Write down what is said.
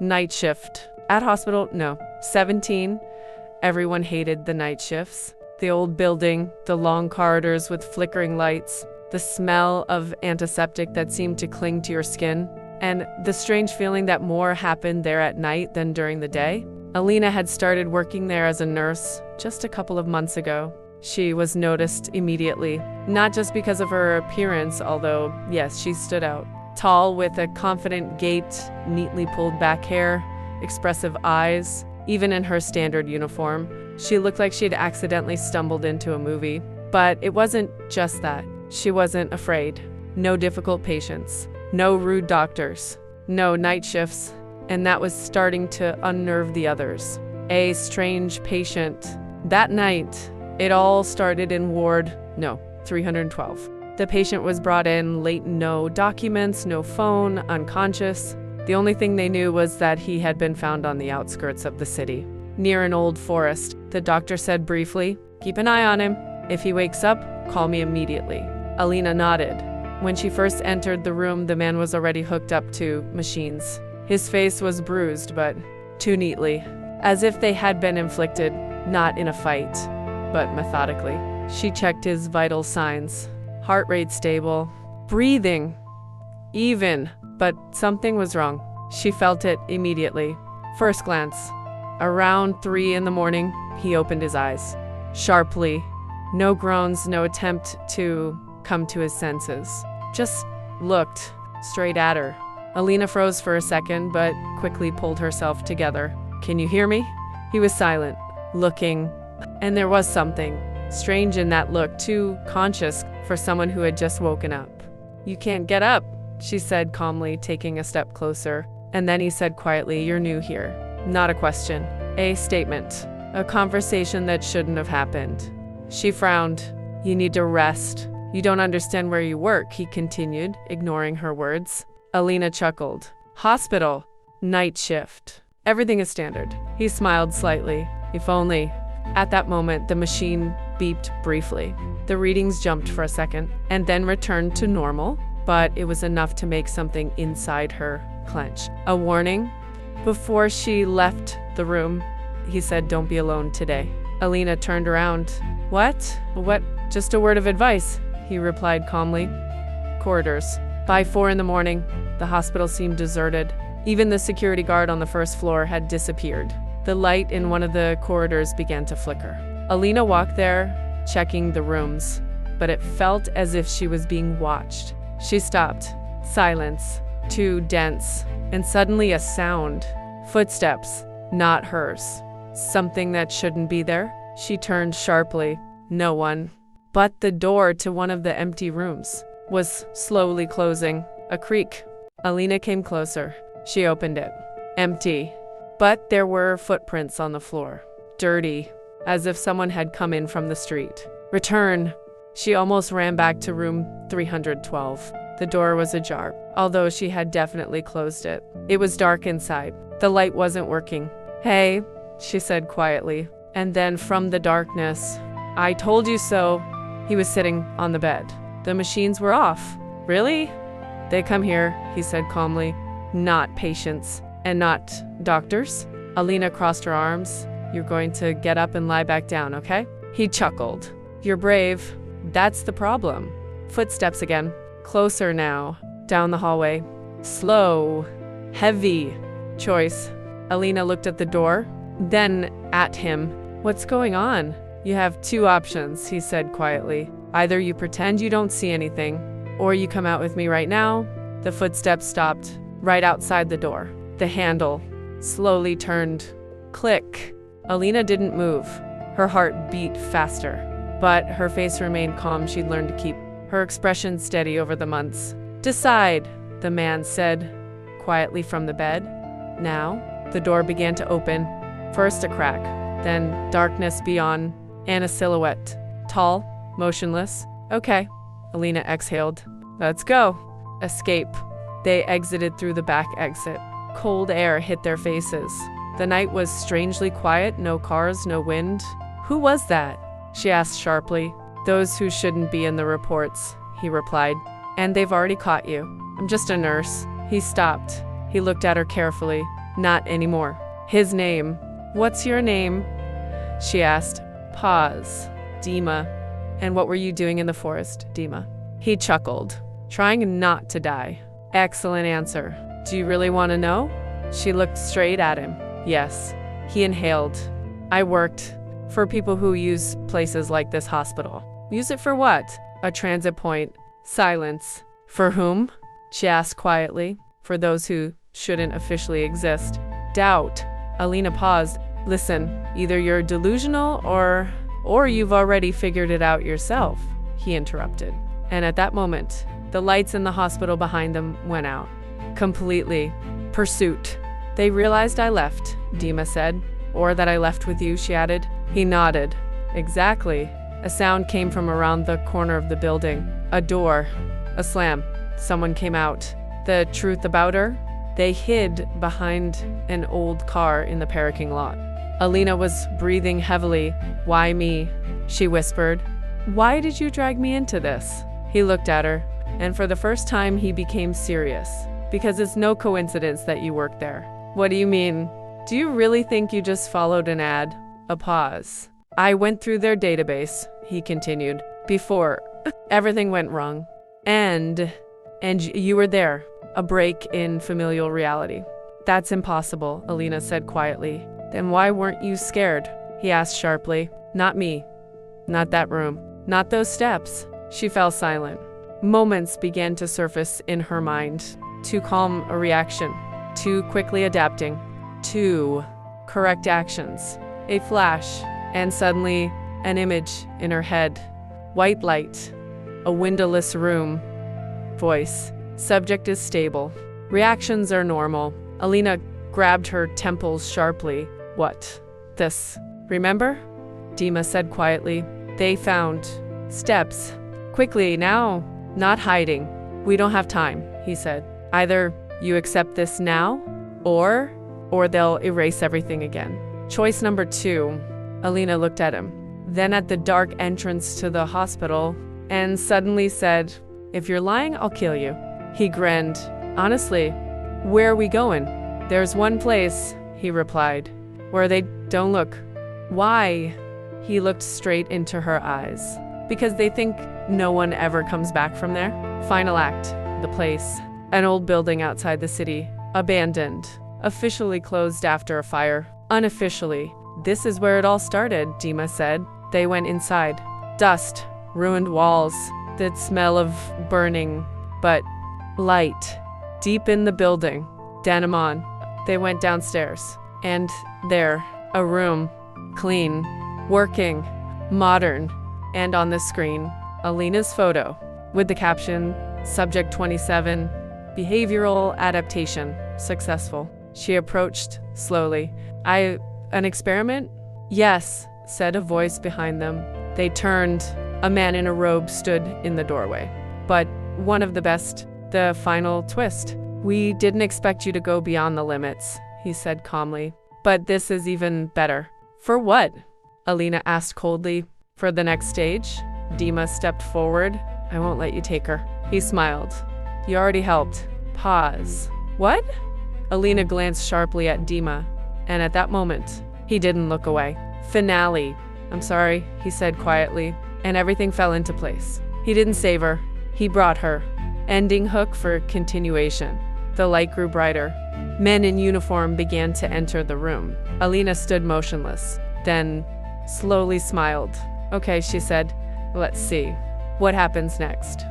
Night shift. At hospital, no. 17. Everyone hated the night shifts. The old building, the long corridors with flickering lights, the smell of antiseptic that seemed to cling to your skin, and the strange feeling that more happened there at night than during the day. Alina had started working there as a nurse just a couple of months ago. She was noticed immediately, not just because of her appearance, although, yes, she stood out. Tall, with a confident gait, neatly pulled back hair, expressive eyes. Even in her standard uniform, she looked like she'd accidentally stumbled into a movie. But it wasn't just that. She wasn't afraid. No difficult patients. No rude doctors. No night shifts. And that was starting to unnerve the others. A strange patient. That night, it all started in Ward 312. The patient was brought in late, no documents, no phone, unconscious. The only thing they knew was that he had been found on the outskirts of the city, near an old forest. The doctor said briefly, "Keep an eye on him. If he wakes up, call me immediately." Alina nodded. When she first entered the room, the man was already hooked up to machines. His face was bruised, but too neatly, as if they had been inflicted, not in a fight, but methodically. She checked his vital signs. Heart rate stable, breathing even, but something was wrong. She felt it immediately. First glance. Around 3 in the morning, he opened his eyes. Sharply. No groans, no attempt to come to his senses. Just looked straight at her. Alina froze for a second, but quickly pulled herself together. "Can you hear me?" He was silent, looking, and there was something strange in that look, too conscious for someone who had just woken up. "You can't get up," she said calmly, taking a step closer. And then he said quietly, "You're new here." Not a question, a statement, a conversation that shouldn't have happened. She frowned. "You need to rest. You don't understand where you work," he continued, ignoring her words. Alina chuckled. "Hospital. Night shift. Everything is standard." He smiled slightly. "If only." At that moment, the machine beeped briefly. The readings jumped for a second and then returned to normal, but it was enough to make something inside her clench. A warning. Before she left the room, he said, "Don't be alone today." Alina turned around. What? Just a word of advice," he replied calmly. Corridors. By 4 in the morning, the hospital seemed deserted. Even the security guard on the first floor had disappeared. The light in one of the corridors began to flicker. Alina walked there, checking the rooms, but it felt as if she was being watched. She stopped. Silence, too dense, and suddenly a sound. Footsteps, not hers. Something that shouldn't be there. She turned sharply. No one. But the door to one of the empty rooms was slowly closing. A creak. Alina came closer. She opened it. Empty. But there were footprints on the floor. Dirty, as if someone had come in from the street. "Return!" She almost ran back to room 312. The door was ajar, although she had definitely closed it. It was dark inside. The light wasn't working. "Hey," she said quietly. And then from the darkness, "I told you so." He was sitting on the bed. The machines were off. "Really?" "They come here," he said calmly. "Not patients. And not doctors." Alina crossed her arms. "You're going to get up and lie back down, okay?" He chuckled. "You're brave. That's the problem." Footsteps again. Closer now. Down the hallway. Slow. Heavy. Choice. Alina looked at the door, then at him. "What's going on?" "You have 2 options," he said quietly. "Either you pretend you don't see anything, or you come out with me right now." The footsteps stopped right outside the door. The handle slowly turned. Click. Alina didn't move. Her heart beat faster, but her face remained calm. She'd learned to keep her expression steady over the months. "Decide," the man said quietly from the bed. Now, the door began to open. First a crack, then darkness beyond, and a silhouette. Tall, motionless. "Okay," Alina exhaled. "Let's go." Escape. They exited through the back exit. Cold air hit their faces. The night was strangely quiet, no cars, no wind. "Who was that?" she asked sharply. "Those who shouldn't be in the reports," he replied. "And they've already caught you." "I'm just a nurse." He stopped. He looked at her carefully. Not anymore. His name. What's your name? She asked. Pause. Dima. And what were you doing in the forest, Dima? He chuckled, trying not to die. Excellent answer. Do you really want to know? She looked straight at him. Yes. He inhaled. I worked for people who use places like this hospital. Use it for what? A transit point. Silence. For whom? She asked quietly. For those who shouldn't officially exist. Doubt. Alina paused. Listen, either you're delusional or you've already figured it out yourself, he interrupted. And at that moment, the lights in the hospital behind them went out. Completely. Pursuit. They realized I left, Dima said. Or that I left with you, she added. He nodded. Exactly. A sound came from around the corner of the building. A door. A slam. Someone came out. The truth about her? They hid behind an old car in the parking lot. Alina was breathing heavily. Why me? She whispered. Why did you drag me into this? He looked at her, and for the first time he became serious. Because it's no coincidence that you work there. What do you mean? Do you really think you just followed an ad? A pause. I went through their database, he continued, before everything went wrong. And you were there. A break in familial reality. That's impossible, Alina said quietly. Then why weren't you scared? He asked sharply. Not me. Not that room. Not those steps. She fell silent. Moments began to surface in her mind. Too calm a reaction. Too quickly adapting. Too correct actions. A flash. And suddenly, an image in her head. White light. A windowless room. Voice. Subject is stable. Reactions are normal. Alina grabbed her temples sharply. What? This. Remember? Dima said quietly. They found steps. Quickly, now. Not hiding. We don't have time, he said. Either you accept this now, or they'll erase everything again. Choice number 2. Alina looked at him, then at the dark entrance to the hospital, and suddenly said, If you're lying, I'll kill you. He grinned. Honestly, where are we going? There's one place, he replied, where they don't look. Why? He looked straight into her eyes. Because they think no one ever comes back from there. Final act, the place. An old building outside the city, abandoned. Officially closed after a fire. Unofficially. This is where it all started, Dima said. They went inside. Dust, ruined walls, the smell of burning, but light. Deep in the building. Danamon. They went downstairs. And there, a room. Clean. Working. Modern. And on the screen, Alina's photo. With the caption, Subject 27, Behavioral Adaptation, Successful. She approached slowly. An experiment? Yes, said a voice behind them. They turned. A man in a robe stood in the doorway. But one of the best, the final twist. We didn't expect you to go beyond the limits, he said calmly. But this is even better. For what? Alina asked coldly. For the next stage? Dima stepped forward. I won't let you take her. He smiled. You already helped. Pause. What? Alina glanced sharply at Dima, and at that moment, he didn't look away. Finale. I'm sorry, he said quietly, and everything fell into place. He didn't save her. He brought her. Ending hook for continuation. The light grew brighter. Men in uniform began to enter the room. Alina stood motionless, then slowly smiled. Okay, she said. Let's see. What happens next?